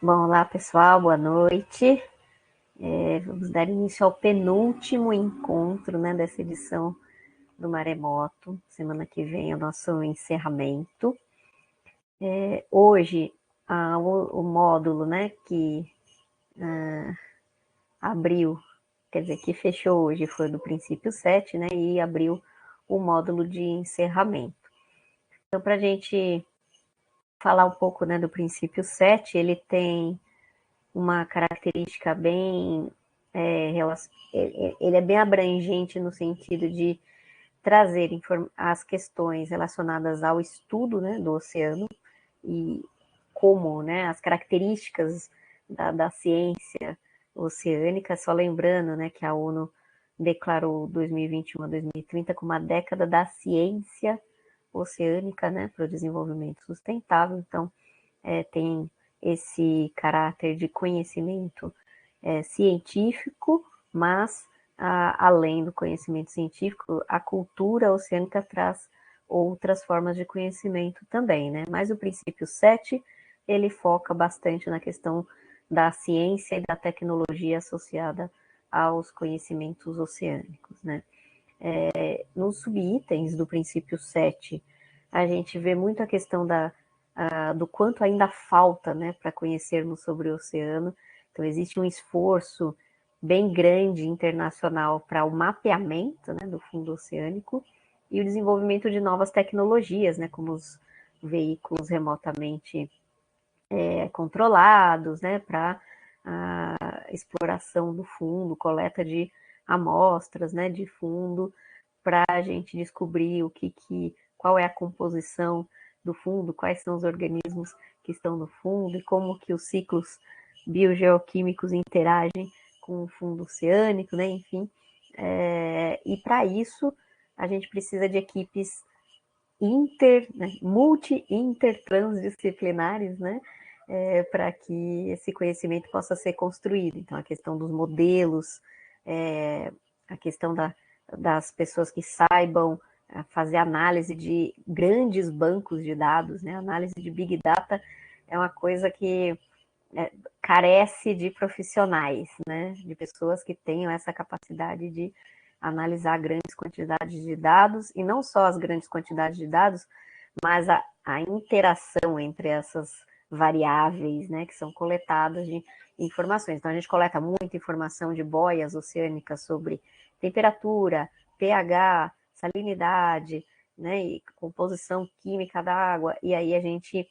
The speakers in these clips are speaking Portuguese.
Bom, olá pessoal, boa noite. Vamos dar início ao penúltimo encontro, né, dessa edição do Maremoto. Semana que vem é o nosso encerramento. Hoje, o módulo, né, que abriu, quer dizer, que fechou hoje foi do princípio 7, né, e abriu o módulo de encerramento. Então, para a gente falar um pouco, né, do princípio 7, ele tem uma característica bem. Ele é bem abrangente no sentido de trazer as questões relacionadas ao estudo, né, do oceano e como, né, as características da ciência oceânica, só lembrando, né, que a ONU declarou 2021 a 2030 como a década da ciência oceânica, né, para o desenvolvimento sustentável. Então, tem esse caráter de conhecimento científico, mas além do conhecimento científico, a cultura oceânica traz outras formas de conhecimento também, né? Mas o princípio 7, ele foca bastante na questão da ciência e da tecnologia associada aos conhecimentos oceânicos, né? Nos subitens do princípio 7, a gente vê muito a questão do quanto ainda falta, né, para conhecermos sobre o oceano. Então, existe um esforço bem grande internacional para o mapeamento, né, do fundo oceânico e o desenvolvimento de novas tecnologias, né, como os veículos remotamente controlados, né, para a exploração do fundo, coleta de amostras, né, de fundo, para a gente descobrir qual é a composição do fundo, quais são os organismos que estão no fundo e como que os ciclos biogeoquímicos interagem com o fundo oceânico, né? Enfim, e para isso a gente precisa de equipes multi-intertransdisciplinares, né? Para que esse conhecimento possa ser construído. Então, a questão dos modelos, a questão das pessoas que saibam fazer análise de grandes bancos de dados, né? A análise de Big Data é uma coisa que carece de profissionais, né? De pessoas que tenham essa capacidade de analisar grandes quantidades de dados, e não só as grandes quantidades de dados, mas a interação entre essas variáveis, né, que são coletadas de informações. Então, a gente coleta muita informação de boias oceânicas sobre temperatura, pH, salinidade, né, e composição química da água, e aí a gente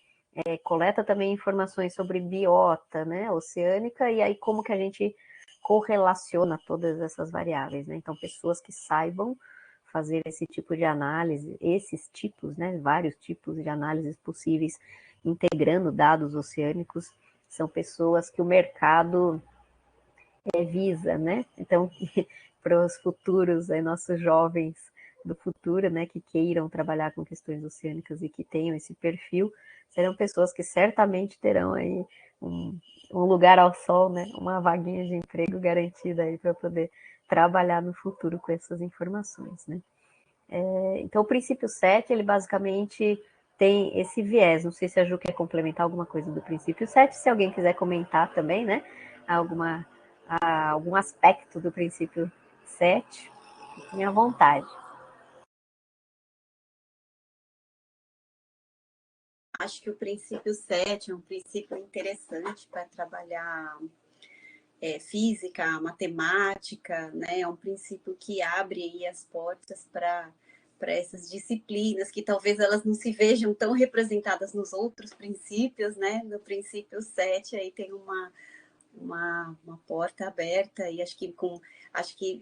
coleta também informações sobre biota, né, oceânica, e aí como que a gente correlaciona todas essas variáveis, né? Então, pessoas que saibam fazer esse tipo de análise, esses tipos, né, vários tipos de análises possíveis, integrando dados oceânicos, são pessoas que o mercado visa, né? Então, para os futuros, nossos jovens do futuro, né, que queiram trabalhar com questões oceânicas e que tenham esse perfil, serão pessoas que certamente terão aí um lugar ao sol, né, uma vaguinha de emprego garantida aí para poder trabalhar no futuro com essas informações, né. Então, o princípio 7, ele basicamente tem esse viés. Não sei se a Ju quer complementar alguma coisa do princípio 7, se alguém quiser comentar também, né, algum aspecto do princípio 7, fiquem à vontade. Acho que o princípio 7 é um princípio interessante para trabalhar física, matemática, né? É um princípio que abre aí as portas para essas disciplinas que talvez elas não se vejam tão representadas nos outros princípios, né? No princípio 7 aí tem uma porta aberta e acho que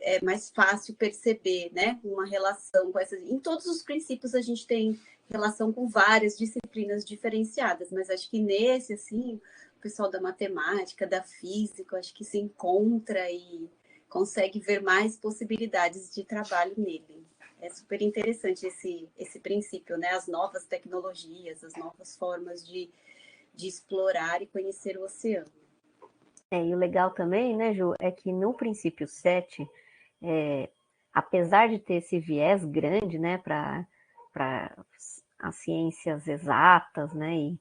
é mais fácil perceber, né, uma relação com essas. Em todos os princípios a gente tem relação com várias disciplinas diferenciadas, mas acho que nesse assim o pessoal da matemática, da física, acho que se encontra e consegue ver mais possibilidades de trabalho nele. É super interessante esse princípio, né? As novas tecnologias, as novas formas de explorar e conhecer o oceano. E o legal também, né, Ju, é que no princípio 7, apesar de ter esse viés grande, né, para as ciências exatas, né,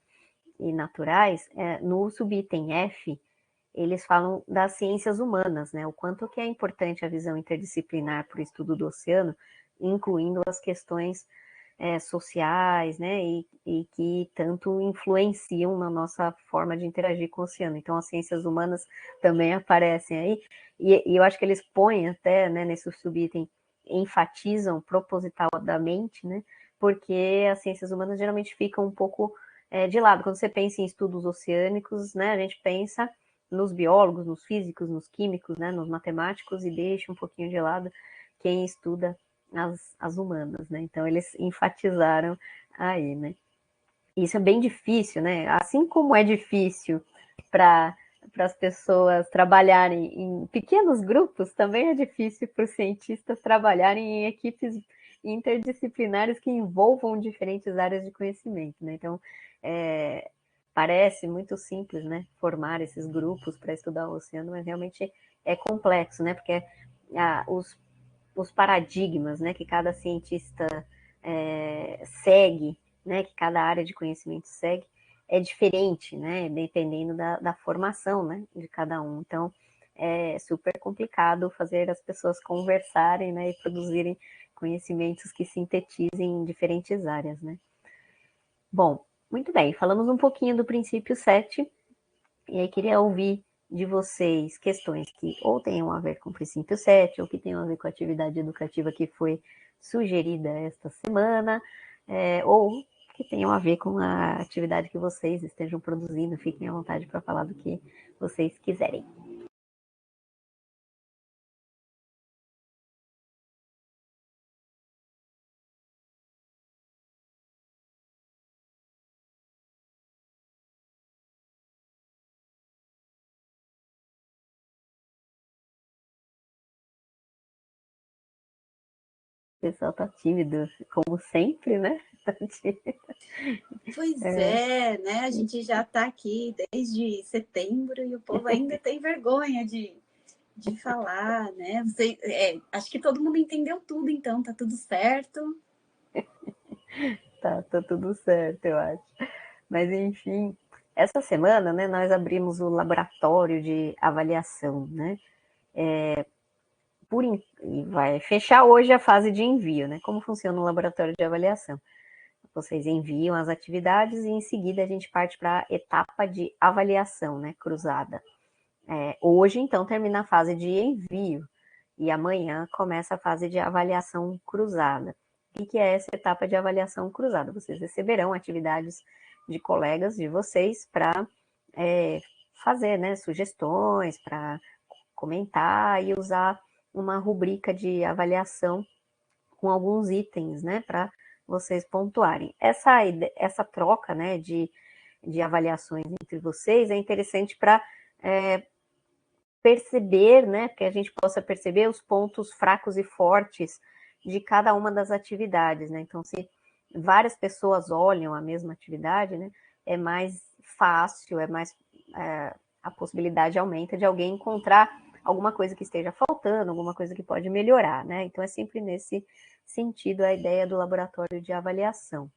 e naturais, no subitem F, eles falam das ciências humanas, né? O quanto que é importante a visão interdisciplinar para o estudo do oceano, incluindo as questões sociais, né? E que tanto influenciam na nossa forma de interagir com o oceano. Então, as ciências humanas também aparecem aí, e eu acho que eles põem até, né, nesse subitem, enfatizam propositadamente, né? Porque as ciências humanas geralmente ficam um pouco de lado. Quando você pensa em estudos oceânicos, né, a gente pensa nos biólogos, nos físicos, nos químicos, né, nos matemáticos, e deixa um pouquinho de lado quem estuda as humanas, né? Então eles enfatizaram aí, né? Isso é bem difícil, né? Assim como é difícil para as pessoas trabalharem em pequenos grupos, também é difícil para os cientistas trabalharem em equipes interdisciplinares que envolvam diferentes áreas de conhecimento, né? Então, parece muito simples, né? Formar esses grupos para estudar o oceano, mas realmente é complexo, né? Porque os paradigmas, né, que cada cientista segue, né, que cada área de conhecimento segue, é diferente, né, dependendo da formação, né, de cada um. Então, é super complicado fazer as pessoas conversarem, né, e produzirem conhecimentos que sintetizem em diferentes áreas, né. Bom, muito bem, falamos um pouquinho do princípio 7, e aí queria ouvir de vocês questões que ou tenham a ver com o princípio 7, ou que tenham a ver com a atividade educativa que foi sugerida esta semana, ou que tenham a ver com a atividade que vocês estejam produzindo. Fiquem à vontade para falar do que vocês quiserem. O pessoal tá tímido, como sempre, né? Pois é, né? A gente já está aqui desde setembro e o povo ainda tem vergonha de falar, né? Acho que todo mundo entendeu tudo, então tá tudo certo. Tá tudo certo, eu acho. Mas, enfim, essa semana, né, nós abrimos o laboratório de avaliação, né? E vai fechar hoje a fase de envio, né? Como funciona o laboratório de avaliação? Vocês enviam as atividades e em seguida a gente parte para a etapa de avaliação, né, cruzada. Hoje, então, termina a fase de envio e amanhã começa a fase de avaliação cruzada. O que é essa etapa de avaliação cruzada? Vocês receberão atividades de colegas de vocês para fazer, né, sugestões, para comentar e usar uma rubrica de avaliação com alguns itens, né, para vocês pontuarem. Essa troca, né, de avaliações entre vocês é interessante para perceber, né, que a gente possa perceber os pontos fracos e fortes de cada uma das atividades, né? Então, se várias pessoas olham a mesma atividade, né, é mais fácil, a possibilidade aumenta de alguém encontrar alguma coisa que esteja faltando, alguma coisa que pode melhorar, né? Então, é sempre nesse sentido a ideia do laboratório de avaliação.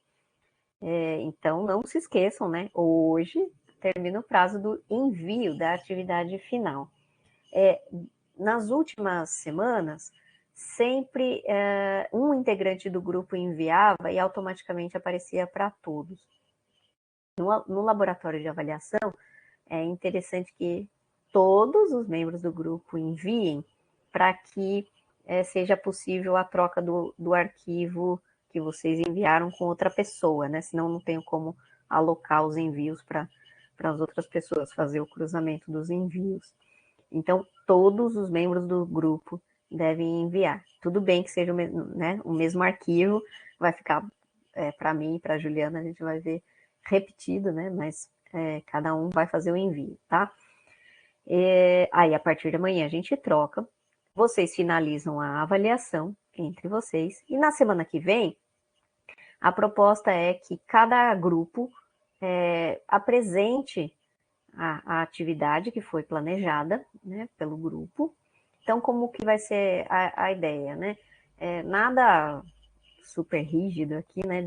Então, não se esqueçam, né? Hoje termina o prazo do envio da atividade final. Nas últimas semanas, sempre um integrante do grupo enviava e automaticamente aparecia para todos. No laboratório de avaliação, é interessante que todos os membros do grupo enviem para que seja possível a troca do arquivo que vocês enviaram com outra pessoa, né? Senão não tenho como alocar os envios para as outras pessoas, fazer o cruzamento dos envios. Então, todos os membros do grupo devem enviar. Tudo bem que seja o mesmo arquivo, vai ficar para mim e para a Juliana, a gente vai ver repetido, né? Mas cada um vai fazer o envio, tá? Aí, a partir da manhã, a gente troca. Vocês finalizam a avaliação entre vocês. E na semana que vem, a proposta é que cada grupo apresente a atividade que foi planejada, né, pelo grupo. Então, como que vai ser a ideia, né? Nada super rígido aqui, né,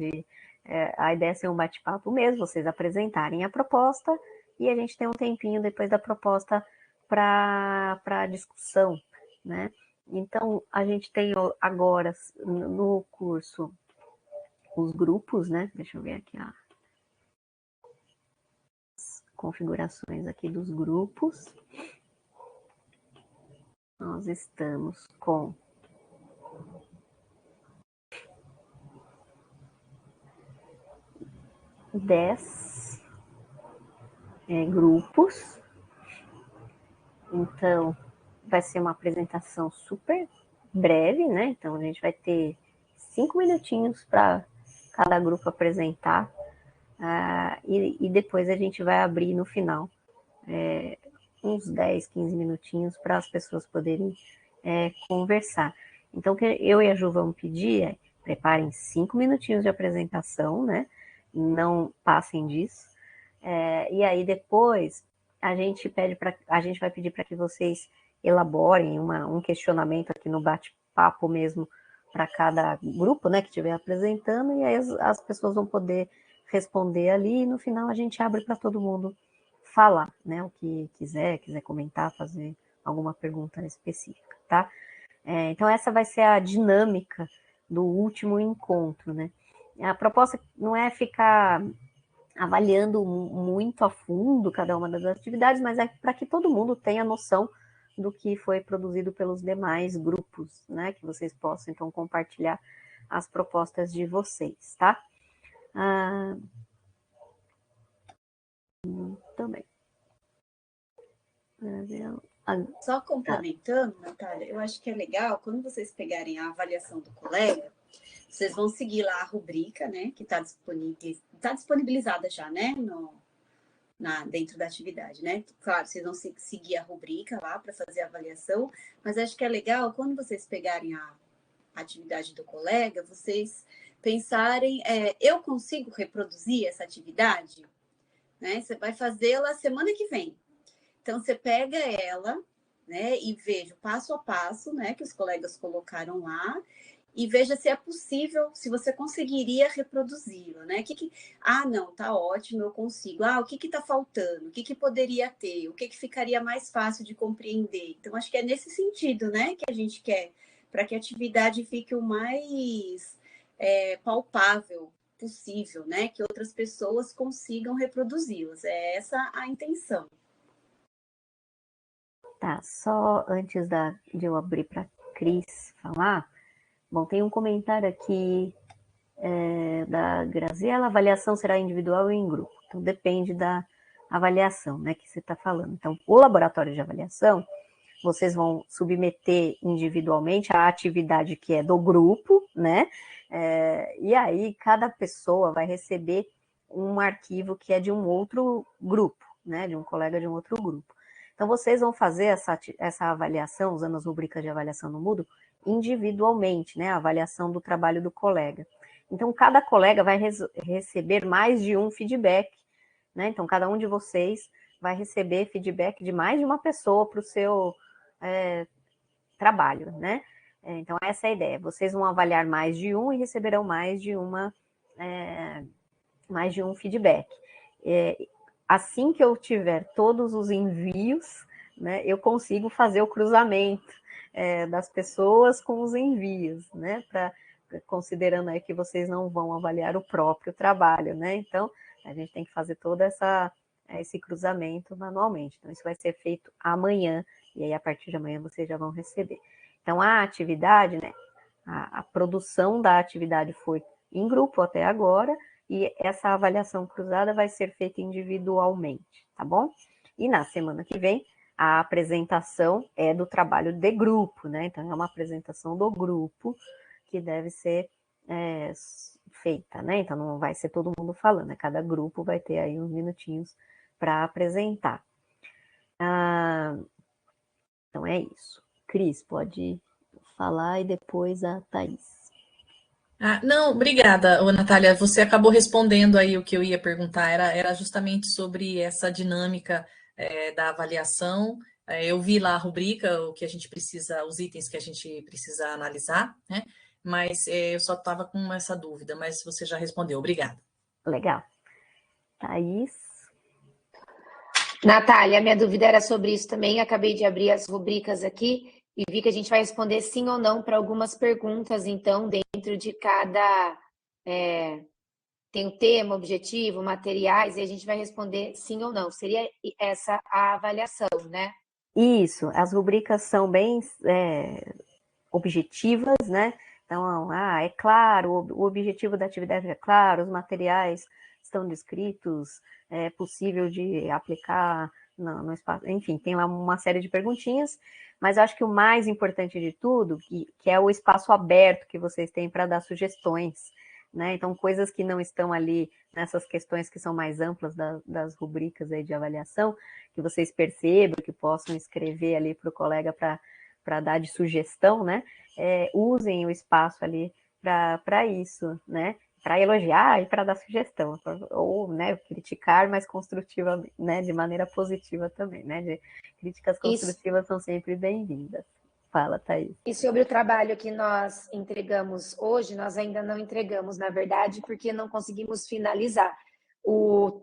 a ideia é ser um bate-papo mesmo, vocês apresentarem a proposta e a gente tem um tempinho depois da proposta para discussão, né? Então, a gente tem agora no curso os grupos, né? Deixa eu ver aqui as configurações aqui dos grupos. Nós estamos com 10 grupos. Então, vai ser uma apresentação super breve, né? Então, a gente vai ter 5 minutinhos para cada grupo apresentar. E depois a gente vai abrir no final uns 10, 15 minutinhos para as pessoas poderem conversar. Então, o que eu e a Ju vamos pedir é preparem 5 minutinhos de apresentação, né? Não passem disso. E aí depois a gente vai pedir para que vocês elaborem um questionamento aqui no bate-papo mesmo para cada grupo, né, que estiver apresentando, e aí as pessoas vão poder responder ali, e no final a gente abre para todo mundo falar, né, o que quiser comentar, fazer alguma pergunta específica, tá? Então essa vai ser a dinâmica do último encontro, né? A proposta não é ficar avaliando muito a fundo cada uma das atividades, mas é para que todo mundo tenha noção do que foi produzido pelos demais grupos, né? Que vocês possam, então, compartilhar as propostas de vocês, tá? Também. Só complementando, Natália, eu acho que é legal, quando vocês pegarem a avaliação do colega, vocês vão seguir lá a rubrica, né? Que está disponibilizada já, né? Dentro da atividade, né? Claro, vocês vão seguir a rubrica lá para fazer a avaliação, mas acho que é legal quando vocês pegarem a atividade do colega, vocês pensarem, eu consigo reproduzir essa atividade? Né? Você vai fazê-la semana que vem. Então, você pega ela, né, e veja o passo a passo, né, que os colegas colocaram lá, e veja se é possível, se você conseguiria reproduzi-la, né? Não, tá ótimo, eu consigo. O que está faltando? O que poderia ter? O que ficaria mais fácil de compreender? Então, acho que é nesse sentido, né, que a gente quer, para que a atividade fique o mais palpável possível, né? Que outras pessoas consigam reproduzi-las. É essa a intenção. Tá, só antes de eu abrir para Cris falar, bom, tem um comentário aqui da Graziela, a avaliação será individual ou em grupo. Então, depende da avaliação, né, que você está falando. Então, o laboratório de avaliação, vocês vão submeter individualmente a atividade que é do grupo, né, e aí cada pessoa vai receber um arquivo que é de um outro grupo, né, de um colega de um outro grupo. Então, vocês vão fazer essa avaliação, usando as rubricas de avaliação no Moodle, individualmente, né, a avaliação do trabalho do colega. Então, cada colega vai receber mais de um feedback, né? Então, cada um de vocês vai receber feedback de mais de uma pessoa para o seu trabalho, né? Então, essa é a ideia. Vocês vão avaliar mais de um e receberão mais de um feedback. Assim que eu tiver todos os envios, né, eu consigo fazer o cruzamento das pessoas com os envios, né, considerando aí que vocês não vão avaliar o próprio trabalho, né, então a gente tem que fazer todo esse cruzamento manualmente, então isso vai ser feito amanhã, e aí a partir de amanhã vocês já vão receber. Então a atividade, né, a produção da atividade foi em grupo até agora, e essa avaliação cruzada vai ser feita individualmente, tá bom? E na semana que vem, a apresentação é do trabalho de grupo, né? Então, é uma apresentação do grupo que deve ser feita, né? Então, não vai ser todo mundo falando, né? Cada grupo vai ter aí uns minutinhos para apresentar. Então, é isso. Cris, pode falar e depois a Thaís. Não, obrigada, Natália. Você acabou respondendo aí o que eu ia perguntar, era justamente sobre essa dinâmica da avaliação. Eu vi lá a rubrica, o que a gente precisa, os itens que a gente precisa analisar, né? mas eu só estava com essa dúvida, mas você já respondeu. Obrigada. Legal. Thaís? Natália, minha dúvida era sobre isso também. Acabei de abrir as rubricas aqui e vi que a gente vai responder sim ou não para algumas perguntas, então, dentro de cada. Tem o tema, objetivo, materiais, e a gente vai responder sim ou não. Seria essa a avaliação, né? Isso, as rubricas são bem objetivas, né? Então, é claro, o objetivo da atividade é claro, os materiais estão descritos, é possível de aplicar no espaço, enfim, tem lá uma série de perguntinhas, mas eu acho que o mais importante de tudo, que é o espaço aberto que vocês têm para dar sugestões, né? Então, coisas que não estão ali nessas questões que são mais amplas das rubricas aí de avaliação, que vocês percebam, que possam escrever ali para o colega para dar de sugestão, né? Usem o espaço ali para isso, né? Para elogiar e para dar sugestão, ou, né, criticar, mas construtivamente, né, de maneira positiva também, né? Críticas construtivas são sempre bem-vindas. Fala, Thaís. E sobre o trabalho que nós entregamos hoje, nós ainda não entregamos, na verdade, porque não conseguimos finalizar.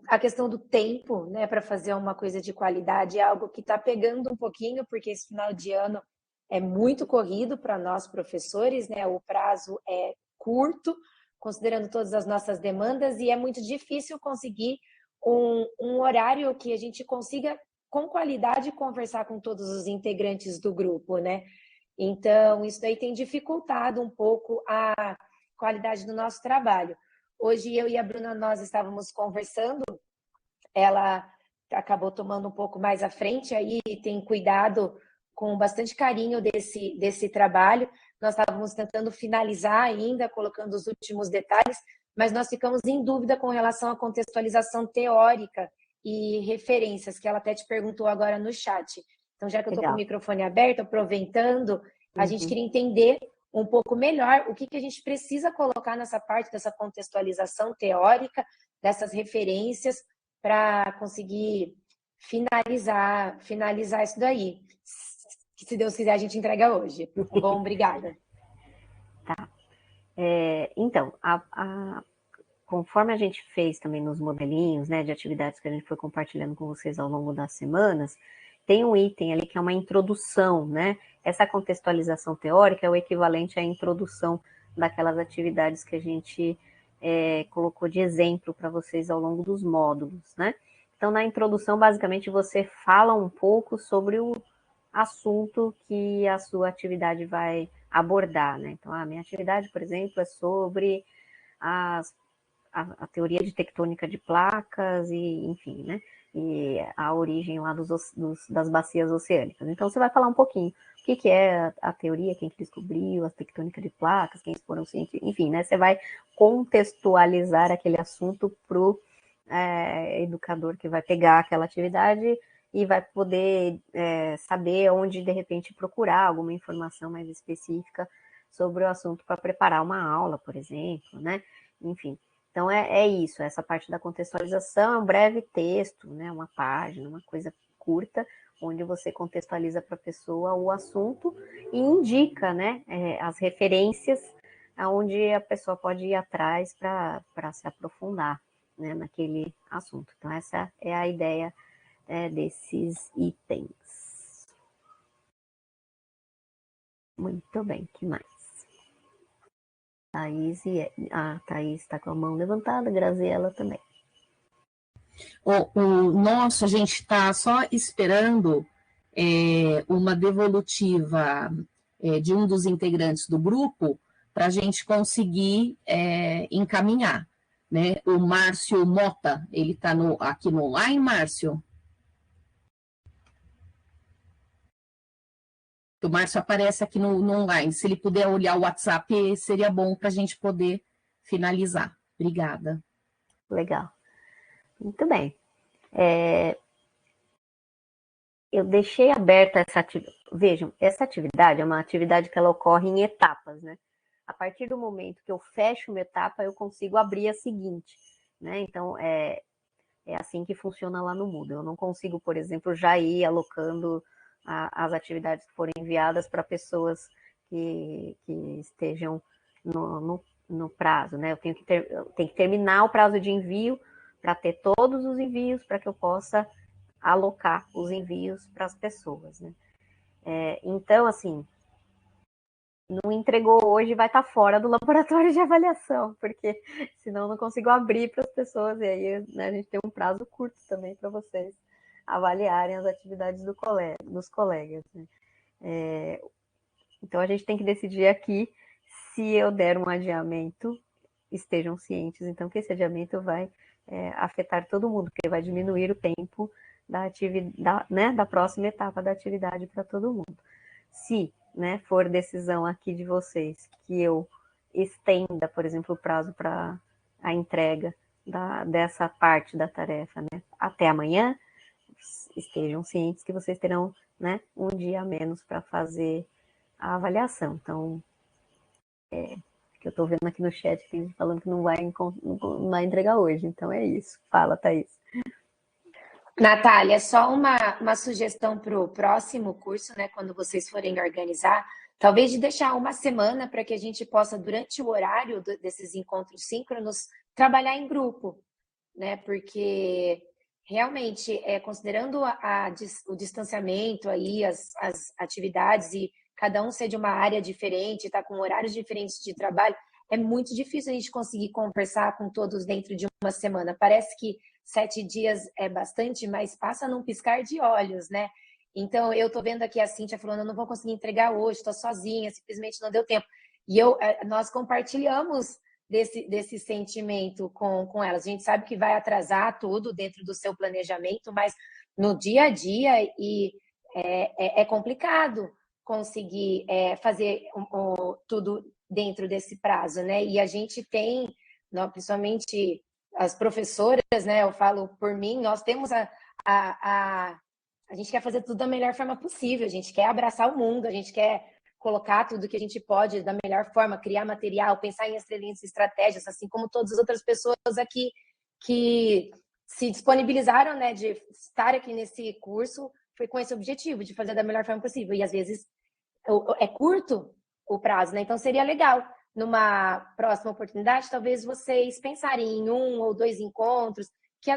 A questão do tempo, né, para fazer uma coisa de qualidade é algo que está pegando um pouquinho, porque esse final de ano é muito corrido para nós professores, né? O prazo é curto, considerando todas as nossas demandas, e é muito difícil conseguir um horário que a gente consiga, com qualidade, conversar com todos os integrantes do grupo, né? Então, isso daí tem dificultado um pouco a qualidade do nosso trabalho. Hoje, eu e a Bruna, nós estávamos conversando, ela acabou tomando um pouco mais à frente, aí tem cuidado com bastante carinho desse trabalho. Nós estávamos tentando finalizar ainda, colocando os últimos detalhes, mas nós ficamos em dúvida com relação à contextualização teórica e referências, que ela até te perguntou agora no chat. Então, já que eu estou com o microfone aberto, aproveitando, a gente queria entender um pouco melhor o que a gente precisa colocar nessa parte dessa contextualização teórica, dessas referências, para conseguir finalizar isso daí. Que, se Deus quiser, a gente entrega hoje. Tá bom? Obrigada. Tá. Então, conforme a gente fez também nos modelinhos, né, de atividades que a gente foi compartilhando com vocês ao longo das semanas, tem um item ali que é uma introdução, né? Essa contextualização teórica é o equivalente à introdução daquelas atividades que a gente colocou de exemplo para vocês ao longo dos módulos, né? Então, na introdução, basicamente, você fala um pouco sobre o assunto que a sua atividade vai abordar, né? Então, a minha atividade, por exemplo, é sobre a teoria de tectônica de placas e, enfim, né? E a origem lá das bacias oceânicas. Então, você vai falar um pouquinho o que é a teoria, quem que descobriu, a tectônica de placas, quem foram cientistas, enfim, né? Você vai contextualizar aquele assunto para o educador que vai pegar aquela atividade e vai poder saber onde, de repente, procurar alguma informação mais específica sobre o assunto para preparar uma aula, por exemplo, né? Enfim, então é isso, essa parte da contextualização é um breve texto, né? Uma página, uma coisa curta, onde você contextualiza para a pessoa o assunto e indica, né, as referências aonde a pessoa pode ir atrás para se aprofundar, né, naquele assunto. Então, essa é a ideia desses itens. Muito bem, que mais? Thaís está com a mão levantada, Graziela também. A gente está só esperando uma devolutiva de um dos integrantes do grupo para a gente conseguir encaminhar, né? O Márcio Mota, ele está aqui no online, Márcio? O Márcio aparece aqui no online. Se ele puder olhar o WhatsApp, seria bom para a gente poder finalizar. Obrigada. Legal. Muito bem. Eu deixei aberta essa atividade. Vejam, essa atividade é uma atividade que ela ocorre em etapas, né? A partir do momento que eu fecho uma etapa, eu consigo abrir a seguinte, né? Então, é assim que funciona lá no Moodle. Eu não consigo, por exemplo, já ir alocando as atividades que forem enviadas para pessoas que estejam no prazo, né? Eu tenho que terminar o prazo de envio para ter todos os envios, para que eu possa alocar os envios para as pessoas, né? Então, assim, não entregou hoje, vai estar fora do laboratório de avaliação, porque senão eu não consigo abrir para as pessoas, e aí, né, a gente tem um prazo curto também para vocês avaliarem as atividades dos colegas, né? Então, a gente tem que decidir aqui, se eu der um adiamento, estejam cientes, então, que esse adiamento vai afetar todo mundo, porque vai diminuir o tempo da próxima etapa da atividade para todo mundo. Se, né, for decisão aqui de vocês que eu estenda, por exemplo, o prazo para a entrega dessa parte da tarefa, né, até amanhã, estejam cientes que vocês terão, né, um dia a menos para fazer a avaliação. Então, que eu estou vendo aqui no chat falando que não vai entregar hoje. Então é isso. Fala, Thaís. Natália, só uma sugestão para o próximo curso, né? Quando vocês forem organizar, talvez de deixar uma semana para que a gente possa, durante o horário desses encontros síncronos, trabalhar em grupo, né? Porque realmente, considerando o distanciamento aí, as atividades e cada um ser de uma área diferente, tá com horários diferentes de trabalho, é muito difícil a gente conseguir conversar com todos dentro de uma semana. Parece que 7 dias é bastante, mas passa num piscar de olhos, né? Então, eu tô vendo aqui a Cíntia falando, eu não vou conseguir entregar hoje, estou sozinha, simplesmente não deu tempo. E nós compartilhamos desse sentimento com elas. A gente sabe que vai atrasar tudo dentro do seu planejamento, mas no dia a dia é complicado conseguir fazer tudo dentro desse prazo, né? E a gente tem, principalmente as professoras, né? Eu falo por mim, nós temos a gente quer fazer tudo da melhor forma possível, a gente quer abraçar o mundo, a gente quer colocar tudo que a gente pode da melhor forma, criar material, pensar em excelentes estratégias, assim como todas as outras pessoas aqui que se disponibilizaram, né, de estar aqui nesse curso, foi com esse objetivo, de fazer da melhor forma possível. E às vezes é curto o prazo, né? Então seria legal, numa próxima oportunidade, talvez vocês pensarem em 1 ou 2 encontros, que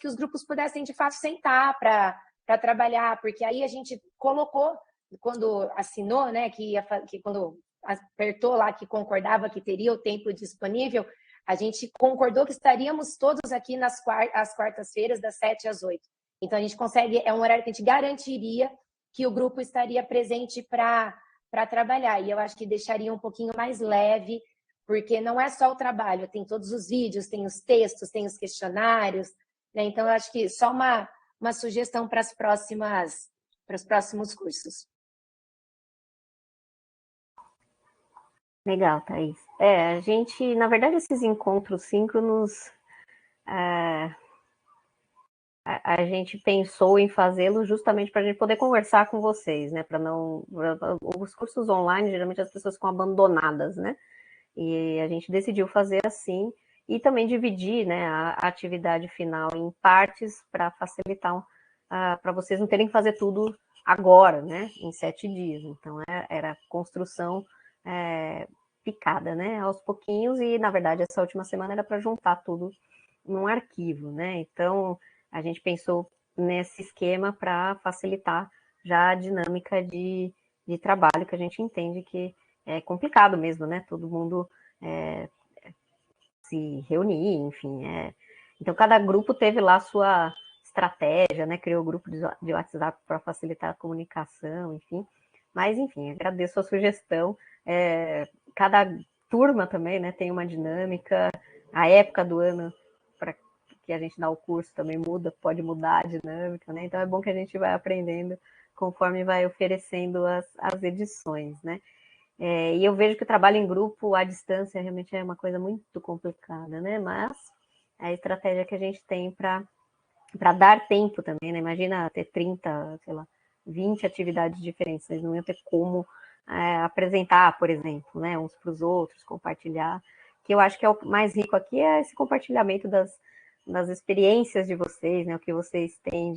os grupos pudessem de fato sentar para trabalhar, porque aí a gente colocou, quando assinou, né, que quando apertou lá que concordava que teria o tempo disponível, a gente concordou que estaríamos todos aqui às quartas-feiras, das 7 às 8. Então a gente consegue, é um horário que a gente garantiria que o grupo estaria presente para trabalhar. E eu acho que deixaria um pouquinho mais leve, porque não é só o trabalho, tem todos os vídeos, tem os textos, tem os questionários, né? Então, eu acho que só uma sugestão para os próximos cursos. Legal, Thaís. A gente, na verdade, esses encontros síncronos, a gente pensou em fazê-los justamente para a gente poder conversar com vocês, né? Para não. Os cursos online, geralmente as pessoas ficam abandonadas, né? E a gente decidiu fazer assim e também dividir, né, a atividade final em partes para facilitar, para vocês não terem que fazer tudo agora, né? Em 7 dias. Então, era construção picada, né? Aos pouquinhos, e na verdade essa última semana era para juntar tudo num arquivo, né? Então, a gente pensou nesse esquema para facilitar já a dinâmica de trabalho, que a gente entende que é complicado mesmo, né? Todo mundo se reunir, enfim. Então, cada grupo teve lá a sua estratégia, né? Criou grupo de WhatsApp para facilitar a comunicação, enfim. Mas, enfim, agradeço a sugestão. Cada turma também, né? Tem uma dinâmica. A época do ano para que a gente dá o curso também muda, pode mudar a dinâmica, né? Então, é bom que a gente vai aprendendo conforme vai oferecendo as edições, né? E eu vejo que o trabalho em grupo, à distância, realmente é uma coisa muito complicada, né? Mas é a estratégia que a gente tem para dar tempo também, né? Imagina ter 30, sei lá, 20 atividades diferentes, vocês não iam ter como apresentar, por exemplo, né? Uns para os outros, compartilhar. Que eu acho que é o mais rico aqui, é esse compartilhamento das experiências de vocês, né? O que vocês têm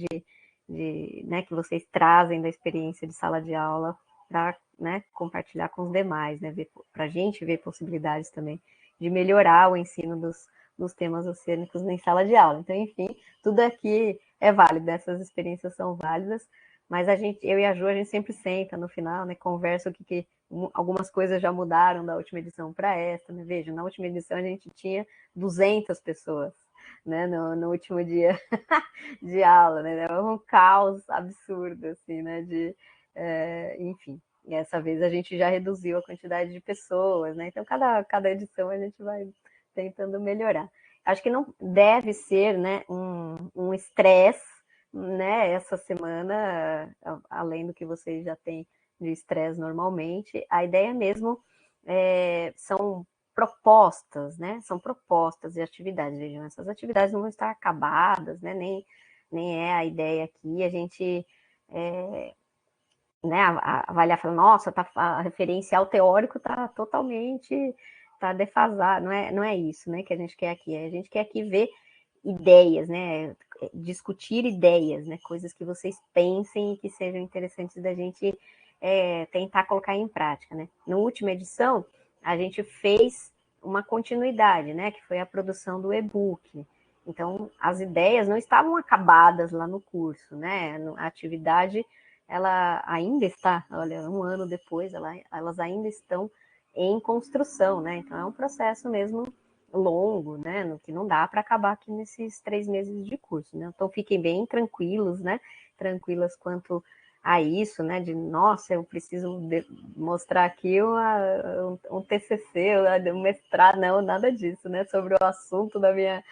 né? Que vocês trazem da experiência de sala de aula para né, compartilhar com os demais, né, para a gente ver possibilidades também de melhorar o ensino dos temas oceânicos em sala de aula. Então, enfim, tudo aqui é válido, essas experiências são válidas, mas eu e a Ju, a gente sempre senta no final, né, conversa algumas coisas já mudaram da última edição para esta, né? Veja, na última edição a gente tinha 200 pessoas, né, no último dia de aula, né, era um caos absurdo, assim, né, enfim, e essa vez a gente já reduziu a quantidade de pessoas, né, então cada edição a gente vai tentando melhorar. Acho que não deve ser, né, um estresse, né, essa semana, além do que vocês já têm de estresse normalmente, a ideia mesmo são propostas, né? São propostas e atividades. Vejam, essas atividades não vão estar acabadas, né? Nem é a ideia aqui. A gente né, avaliar, falar, nossa, a referencial teórico está totalmente defasado. Não é isso, né? Que a gente quer aqui. A gente quer aqui ver ideias, né? Discutir ideias, né? Coisas que vocês pensem e que sejam interessantes da gente tentar colocar em prática, né? Na última edição, a gente fez uma continuidade, né? Que foi a produção do e-book. Então, as ideias não estavam acabadas lá no curso, né? A atividade, ela ainda está, olha, um ano depois, elas ainda estão em construção, né? Então, é um processo mesmo longo, né? Que não dá para acabar aqui nesses 3 meses de curso, né? Então, fiquem bem tranquilos, né? Tranquilas quanto a isso, né? De, nossa, eu preciso mostrar aqui um TCC, um mestrado, não, nada disso, né? Sobre o assunto da minha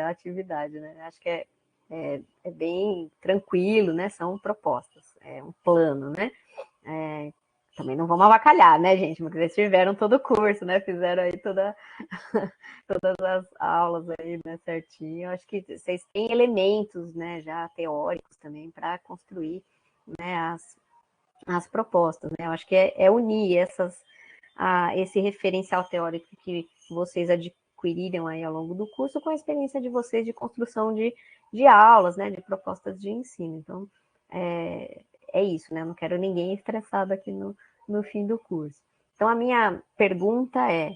atividade, né? Acho que é bem tranquilo, né? São propostas, é um plano, né? Também não vamos avacalhar, né, gente? Porque eles tiveram todo o curso, né? Fizeram aí todas as aulas aí, né, certinho. Eu acho que vocês têm elementos, né, já teóricos também para construir, né, as propostas, né? Eu acho que é unir esse referencial teórico que vocês adquiriram aí ao longo do curso com a experiência de vocês de construção de aulas, né, de propostas de ensino. Então, é isso, né? Eu não quero ninguém estressado aqui no fim do curso. Então, a minha pergunta é: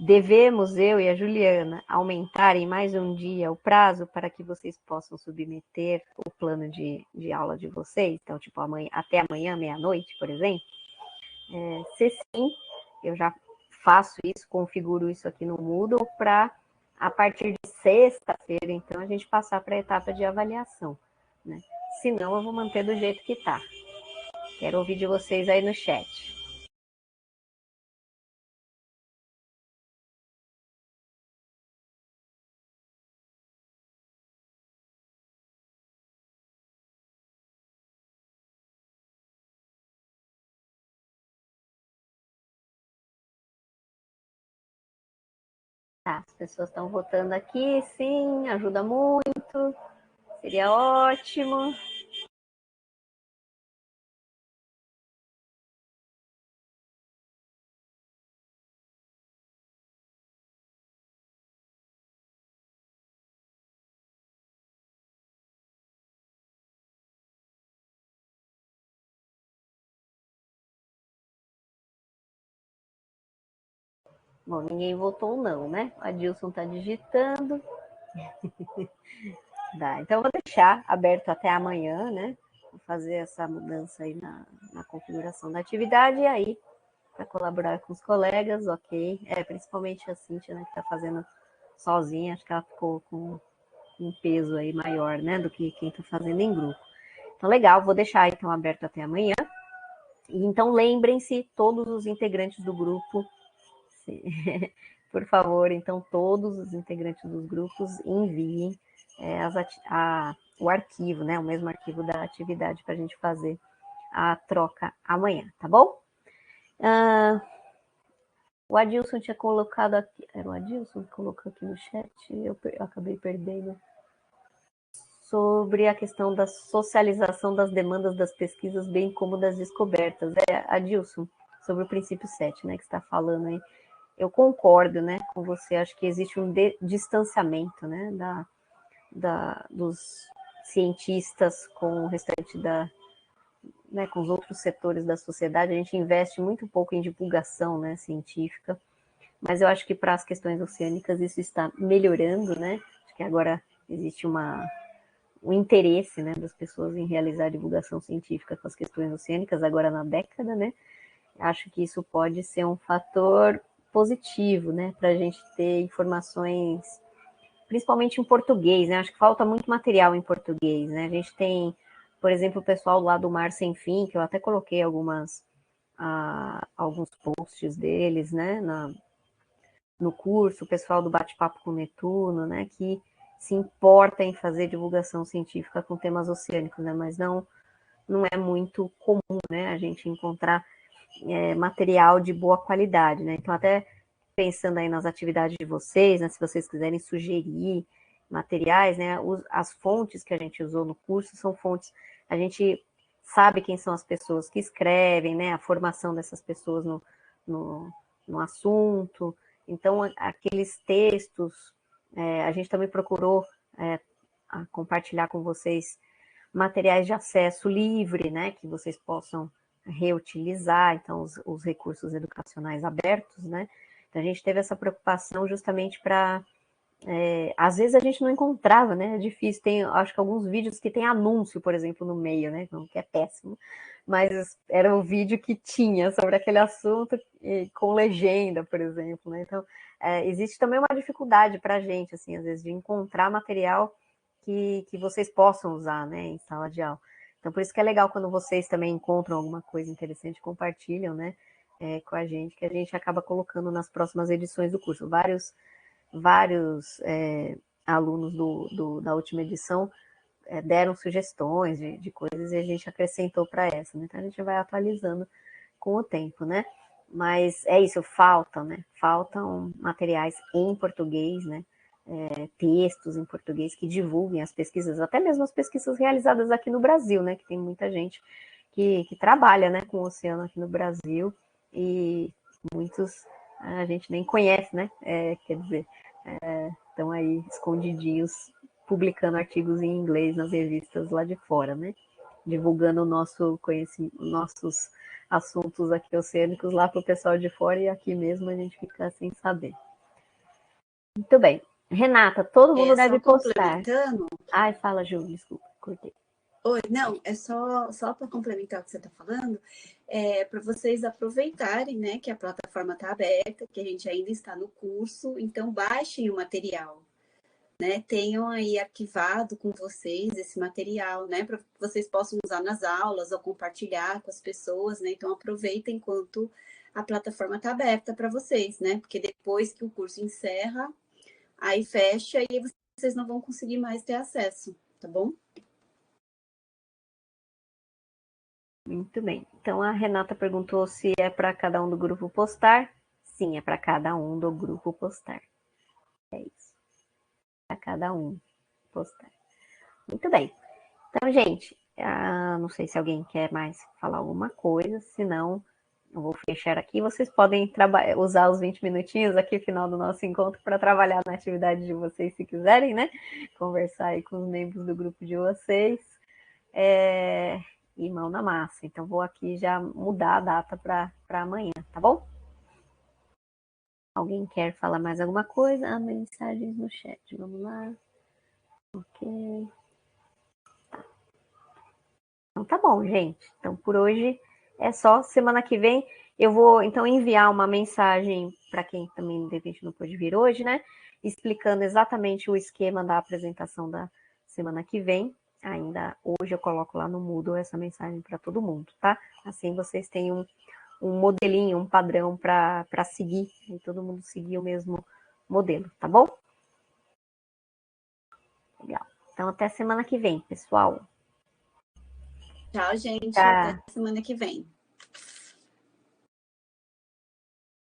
devemos, eu e a Juliana, aumentar em mais um dia o prazo para que vocês possam submeter o plano de aula de vocês? Então, tipo, até amanhã, meia-noite, por exemplo? Se sim, eu já faço isso, configuro isso aqui no Moodle para, a partir de sexta-feira, então, a gente passar para a etapa de avaliação, né? Se não, eu vou manter do jeito que está. Quero ouvir de vocês aí no chat. Tá, as pessoas estão votando aqui, sim, ajuda muito, seria ótimo. Bom, ninguém votou não, né? O Adilson está digitando. Tá, então eu vou deixar aberto até amanhã, né? Vou fazer essa mudança aí na configuração da atividade e aí, para colaborar com os colegas, ok. Principalmente a Cíntia, né, que está fazendo sozinha, acho que ela ficou com um peso aí maior, né, do que quem está fazendo em grupo. Então, legal, vou deixar então aberto até amanhã. E então, lembrem-se, todos os integrantes do grupo, por favor, então, todos os integrantes dos grupos enviem o arquivo, né, o mesmo arquivo da atividade para a gente fazer a troca amanhã, tá bom? O Adilson tinha colocado aqui, era o Adilson que colocou aqui no chat, eu acabei perdendo, sobre a questão da socialização das demandas das pesquisas, bem como das descobertas. Adilson, sobre o princípio 7, né, que você está falando aí, eu concordo, né, com você, acho que existe um distanciamento, né, dos cientistas com o restante né, com os outros setores da sociedade, a gente investe muito pouco em divulgação, né, científica, mas eu acho que para as questões oceânicas isso está melhorando, né? Acho que agora existe um interesse, né, das pessoas em realizar divulgação científica com as questões oceânicas, agora na década, né? Acho que isso pode ser um fator positivo, né, para a gente ter informações, principalmente em português, né? Acho que falta muito material em português, né? A gente tem, por exemplo, o pessoal lá do Mar Sem Fim, que eu até coloquei alguns posts deles, né, no curso, o pessoal do Bate-Papo com Netuno, né, que se importa em fazer divulgação científica com temas oceânicos, né, mas não é muito comum, né, a gente encontrar material de boa qualidade, né, então até pensando aí nas atividades de vocês, né, se vocês quiserem sugerir materiais, né, as fontes que a gente usou no curso são fontes, a gente sabe quem são as pessoas que escrevem, né, a formação dessas pessoas no assunto, então aqueles textos, a gente também procurou compartilhar com vocês materiais de acesso livre, né, que vocês possam reutilizar, então os recursos educacionais abertos, né, então a gente teve essa preocupação justamente para às vezes a gente não encontrava, né? É difícil. Tem, acho que alguns vídeos que tem anúncio, por exemplo, no meio, né? Que é péssimo. Mas era um vídeo que tinha sobre aquele assunto com legenda, por exemplo, né? Então, existe também uma dificuldade para a gente, assim, às vezes, de encontrar material que vocês possam usar, né? Em sala de aula. Então, por isso que é legal quando vocês também encontram alguma coisa interessante, compartilham, né? Com a gente, que a gente acaba colocando nas próximas edições do curso. Vários alunos da última edição deram sugestões de coisas e a gente acrescentou para essa, né? Então a gente vai atualizando com o tempo, né? Mas é isso, né? Faltam materiais em português, né? Textos em português que divulguem as pesquisas, até mesmo as pesquisas realizadas aqui no Brasil, né? Que tem muita gente que trabalha, né, com o oceano aqui no Brasil e muitos a gente nem conhece, né? Quer dizer, estão aí escondidinhos, publicando artigos em inglês nas revistas lá de fora, né? Divulgando o nosso conhecimento, nossos assuntos aqui oceânicos lá para o pessoal de fora e aqui mesmo a gente fica sem saber. Muito bem. Renata, todo mundo deve postar. Ai, fala, Ju, desculpa, cortei. Oi, não, é só para complementar o que você está falando, para vocês aproveitarem, né, que a plataforma está aberta, que a gente ainda está no curso, então baixem o material, né, tenham aí arquivado com vocês esse material, né, para que vocês possam usar nas aulas ou compartilhar com as pessoas, né, então aproveitem enquanto a plataforma está aberta para vocês, né, porque depois que o curso encerra, aí fecha e vocês não vão conseguir mais ter acesso, tá bom? Muito bem. Então a Renata perguntou se é para cada um do grupo postar. Sim, é para cada um do grupo postar. É isso. Para cada um postar. Muito bem. Então, gente, não sei se alguém quer mais falar alguma coisa, senão eu vou fechar aqui. Vocês podem usar os 20 minutinhos aqui, final do nosso encontro, para trabalhar na atividade de vocês, se quiserem, né? Conversar aí com os membros do grupo de vocês. E mão na massa. Então, vou aqui já mudar a data para amanhã, tá bom? Alguém quer falar mais alguma coisa? Mensagens no chat, vamos lá. Ok. Tá. Então, tá bom, gente. Então, por hoje é só. Semana que vem eu vou, então, enviar uma mensagem para quem também, de repente, não pôde vir hoje, né? Explicando exatamente o esquema da apresentação da semana que vem. Ainda hoje eu coloco lá no Moodle essa mensagem para todo mundo, tá? Assim vocês têm um modelinho, um padrão para seguir, e todo mundo seguir o mesmo modelo, tá bom? Legal. Então, até semana que vem, pessoal. Tchau, gente. Tá. Até semana que vem.